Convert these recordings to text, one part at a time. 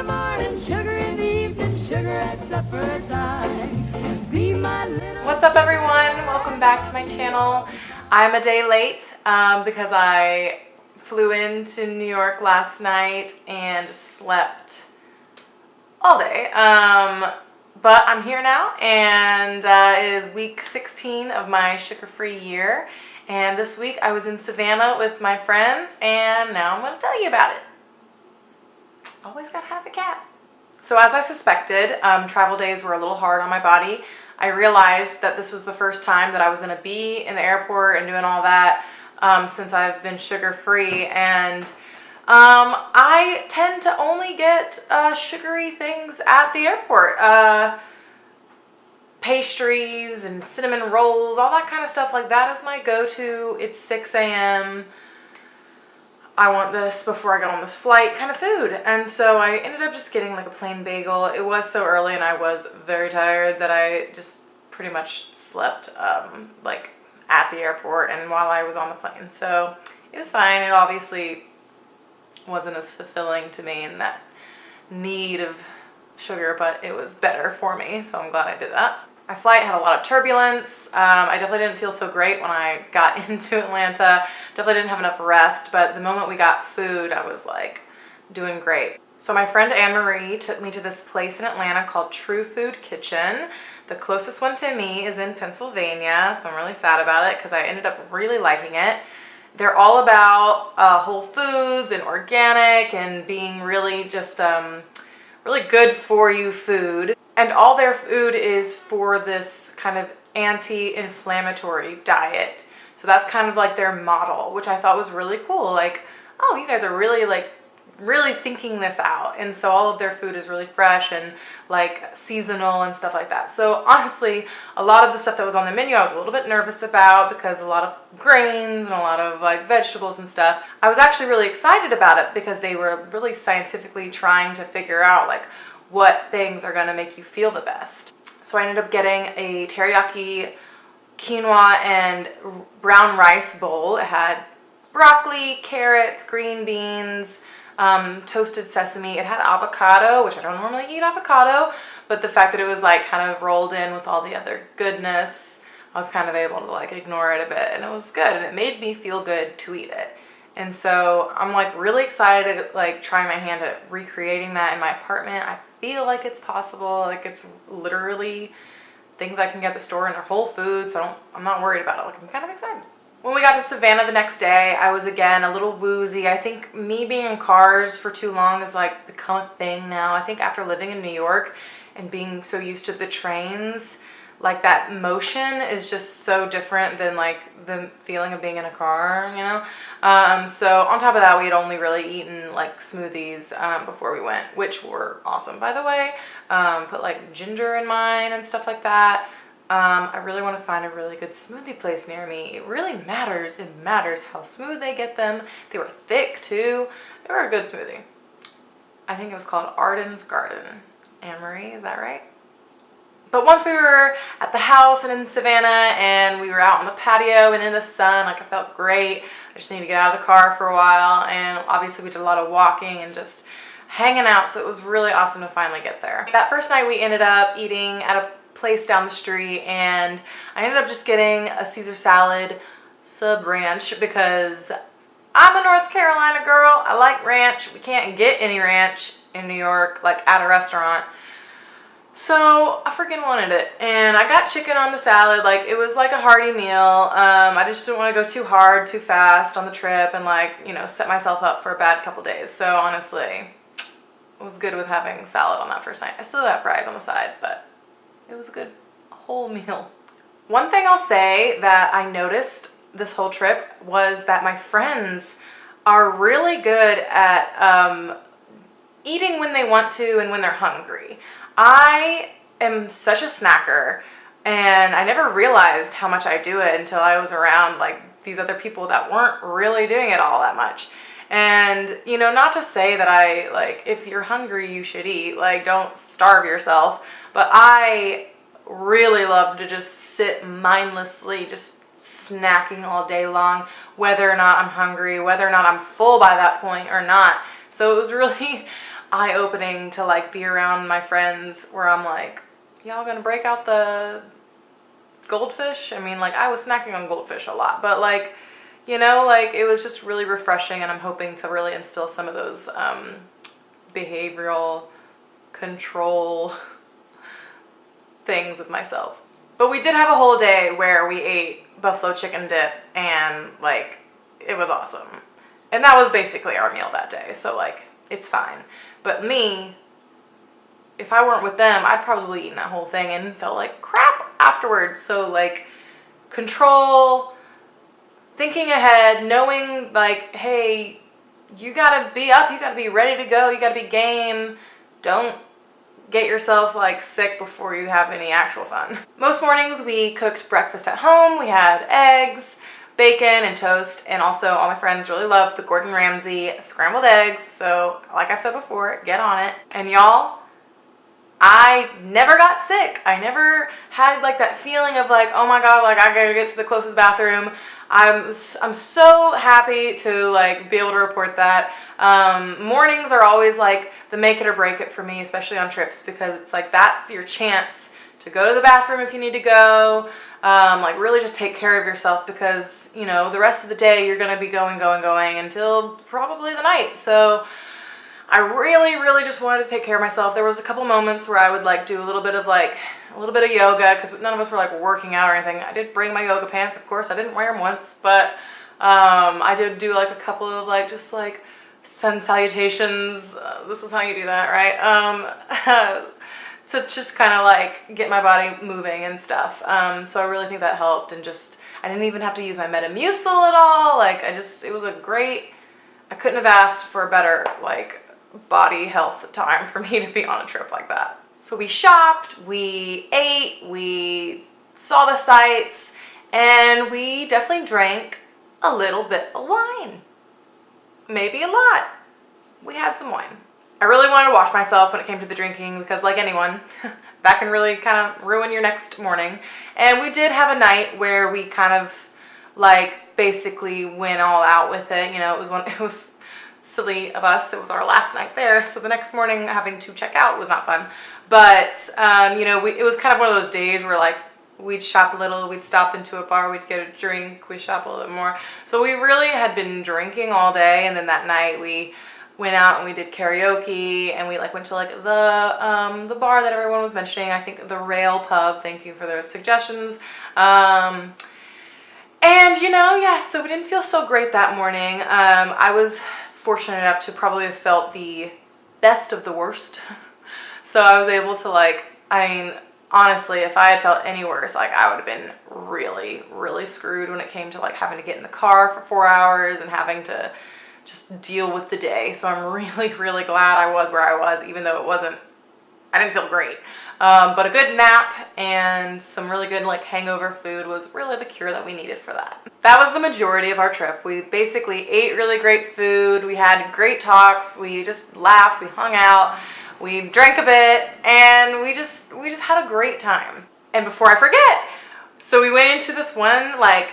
the morning, sugar in the evening, sugar at supper time. Be my little... What's up, everyone? Welcome back to my channel. I'm a day late because I flew into New York last night and slept all day. But I'm here now, and it is week 16 of my sugar-free year. And this week I was in Savannah with my friends, and now I'm going to tell you about it. Always gotta have a cat. So as I suspected, travel days were a little hard on my body. I realized that this was the first time that I was going to be in the airport and doing all that since I've been sugar-free, and I tend to only get sugary things at the airport. Pastries and cinnamon rolls, all that kind of stuff. Like, that is my go-to. It's 6 a.m. I want this before I get on this flight kind of food. And so I ended up just getting like a plain bagel. It was so early and I was very tired that I just pretty much slept like at the airport and while I was on the plane. So it was fine. It obviously wasn't as fulfilling to me in that need of sugar, but it was better for me. So I'm glad I did that. My flight had a lot of turbulence. I definitely didn't feel so great when I got into Atlanta. Definitely didn't have enough rest, but the moment we got food, I was like doing great. So my friend Anne-Marie took me to this place in Atlanta called True Food Kitchen. The closest one to me is in Pennsylvania, so I'm really sad about it because I ended up really liking it. They're all about whole foods and organic and being really just really good for you food. And all their food is for this kind of anti-inflammatory diet. So that's kind of like their model, which I thought was really cool. Like, oh, you guys are really thinking this out. And so all of their food is really fresh and like seasonal and stuff like that. So honestly, a lot of the stuff that was on the menu I was a little bit nervous about because a lot of grains and a lot of like vegetables and stuff. I was actually really excited about it because they were really scientifically trying to figure out like what things are gonna make you feel the best. So I ended up getting a teriyaki quinoa and brown rice bowl. It had broccoli, carrots, green beans, toasted sesame. It had avocado, which I don't normally eat avocado, but the fact that it was like kind of rolled in with all the other goodness, I was kind of able to like ignore it a bit, and it was good, and it made me feel good to eat it. And so I'm like really excited to like try my hand at recreating that in my apartment. I feel like it's possible. Like, it's literally things I can get at the store and they're whole food, so I'm not worried about it. Like, I'm kind of excited. When we got to Savannah the next day, I was again a little woozy. I think me being in cars for too long has like become a thing now. I think after living in New York and being so used to the trains, like that motion is just so different than like the feeling of being in a car, you know? So on top of that, we had only really eaten like smoothies before we went, which were awesome, by the way. Put like ginger in mine and stuff like that. I really want to find a really good smoothie place near me. It really matters. It matters how smooth they get them. They were thick too. They were a good smoothie. I think it was called Arden's Garden. Anne-Marie, is that right? But once we were at the house and in Savannah and we were out on the patio and in the sun, like, I felt great. I just needed to get out of the car for a while, and obviously we did a lot of walking and just hanging out, so it was really awesome to finally get there. That first night we ended up eating at a place down the street, and I ended up just getting a Caesar salad sub ranch because I'm a North Carolina girl. I like ranch. We can't get any ranch in New York, like at a restaurant. So I freaking wanted it, and I got chicken on the salad. Like, it was like a hearty meal. I just didn't want to go too hard, too fast on the trip and like, you know, set myself up for a bad couple days. So honestly, it was good with having salad on that first night. I still have fries on the side, but it was a good whole meal. One thing I'll say that I noticed this whole trip was that my friends are really good at eating when they want to and when they're hungry. I am such a snacker, and I never realized how much I do it until I was around like these other people that weren't really doing it all that much. And, you know, not to say that I, like, if you're hungry, you should eat. Like, don't starve yourself. But I really love to just sit mindlessly, just snacking all day long, whether or not I'm hungry, whether or not I'm full by that point or not. So it was really eye-opening to like be around my friends where I'm like, y'all gonna break out the goldfish? I mean, like, I was snacking on goldfish a lot, but like, you know, like, it was just really refreshing, and I'm hoping to really instill some of those behavioral control things with myself. But we did have a whole day where we ate buffalo chicken dip, and like, it was awesome. And that was basically our meal that day, so like, it's fine. But me, if I weren't with them, I'd probably eaten that whole thing and felt like crap afterwards. So like, control, thinking ahead, knowing like, hey, you gotta be up, you gotta be ready to go, you gotta be game. Don't get yourself like sick before you have any actual fun. Most mornings we cooked breakfast at home. We had eggs, bacon, and toast, and also all my friends really loved the Gordon Ramsay scrambled eggs. So like I've said before, get on it. And y'all, I never got sick. I never had like that feeling of like, oh my God, like I gotta get to the closest bathroom. I'm so happy to like be able to report that. Mornings are always like the make it or break it for me, especially on trips, because it's like that's your chance to go to the bathroom if you need to go. Like really just take care of yourself, because you know the rest of the day you're gonna be going until probably the night. So I really just wanted to take care of myself. There was a couple moments where I would like do a little bit of yoga, because none of us were like working out or anything. I did bring my yoga pants, of course. I didn't wear them once, but I did do like a couple of like just like sun salutations. This is how you do that, right? To just kind of like get my body moving and stuff. So I really think that helped, and just I didn't even have to use my Metamucil at all. Like it was a great. I couldn't have asked for a better like body health time for me to be on a trip like that. So we shopped, we ate, we saw the sights, and we definitely drank a little bit of wine. Maybe a lot. We had some wine. I really wanted to watch myself when it came to the drinking, because like anyone, that can really kind of ruin your next morning. And we did have a night where we kind of like basically went all out with it. You know, it was silly of us. It was our last night there, so the next morning having to check out was not fun. But you know, it was kind of one of those days where like we'd shop a little, we'd stop into a bar, we'd get a drink, we'd shop a little bit more. So we really had been drinking all day, and then that night we went out and we did karaoke, and we like went to like the bar that everyone was mentioning. I think the Rail Pub. Thank you for those suggestions. And you know, yeah, so we didn't feel so great that morning. I was fortunate enough to probably have felt the best of the worst. So I was able to like, I mean, honestly, if I had felt any worse, like I would have been really screwed when it came to like having to get in the car for 4 hours and having to just deal with the day. So I'm really glad I was where I was, even though I didn't feel great. But a good nap and some really good like hangover food was really the cure that we needed for that. That was the majority of our trip. We basically ate really great food. We had great talks. We just laughed. We hung out. We drank a bit, and we just had a great time. And before I forget, so we went into this one like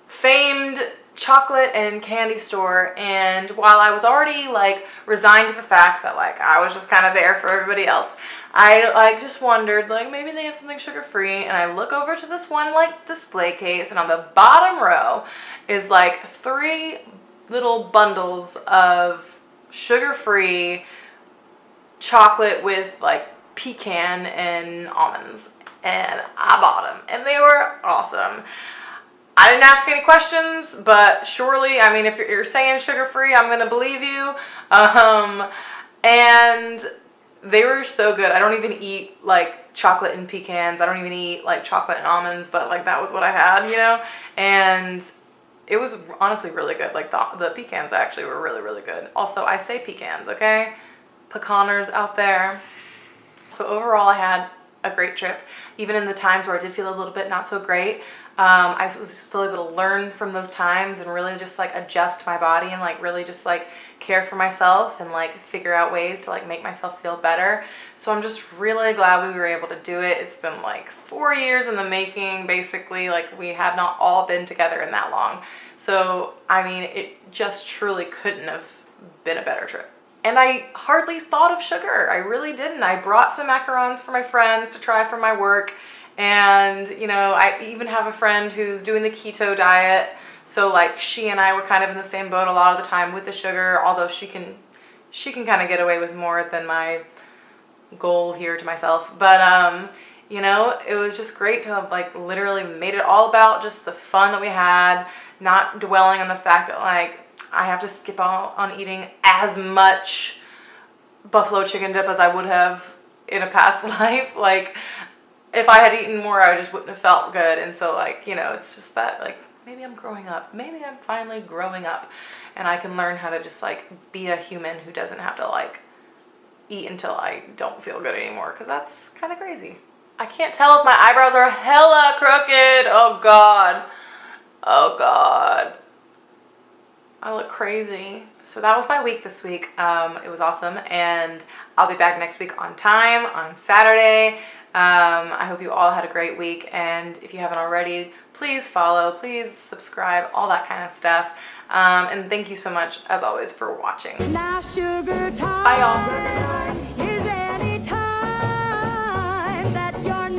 famed chocolate and candy store, and while I was already like resigned to the fact that like I was just kind of there for everybody else, I like just wondered like maybe they have something sugar-free. And I look over to this one like display case, and on the bottom row is like 3 little bundles of sugar-free chocolate with like pecan and almonds, and I bought them, and they were awesome. I didn't ask any questions, but surely, I mean, if you're saying sugar-free, I'm gonna believe you. And they were so good. I don't even eat like chocolate and pecans. I don't even eat like chocolate and almonds, but like that was what I had, you know? And it was honestly really good. Like the pecans actually were really good. Also, I say pecans, okay? Pecaners out there. So overall, I had a great trip. Even in the times where I did feel a little bit not so great, I was still able to learn from those times and really just like adjust my body and like really just like care for myself and like figure out ways to like make myself feel better. So I'm just really glad we were able to do it. It's been like 4 years in the making, basically. Like we have not all been together in that long. So I mean, it just truly couldn't have been a better trip. And I hardly thought of sugar. I really didn't. I brought some macarons for my friends to try from my work. And, you know, I even have a friend who's doing the keto diet. So like she and I were kind of in the same boat a lot of the time with the sugar, although she can kind of get away with more than my goal here to myself. But, you know, it was just great to have like literally made it all about just the fun that we had, not dwelling on the fact that like I have to skip out on eating as much buffalo chicken dip as I would have in a past life. Like if I had eaten more, I just wouldn't have felt good. And so like, you know, it's just that like, maybe I'm growing up. Maybe I'm finally growing up and I can learn how to just like be a human who doesn't have to like eat until I don't feel good anymore, because that's kind of crazy. I can't tell if my eyebrows are hella crooked. Oh God. Oh God. I look crazy. So that was my week this week. It was awesome, and I'll be back next week on time on Saturday. I hope you all had a great week, and if you haven't already, please follow, please subscribe, all that kind of stuff. And thank you so much, as always, for watching. Now sugar time Bye, y'all. is any time that your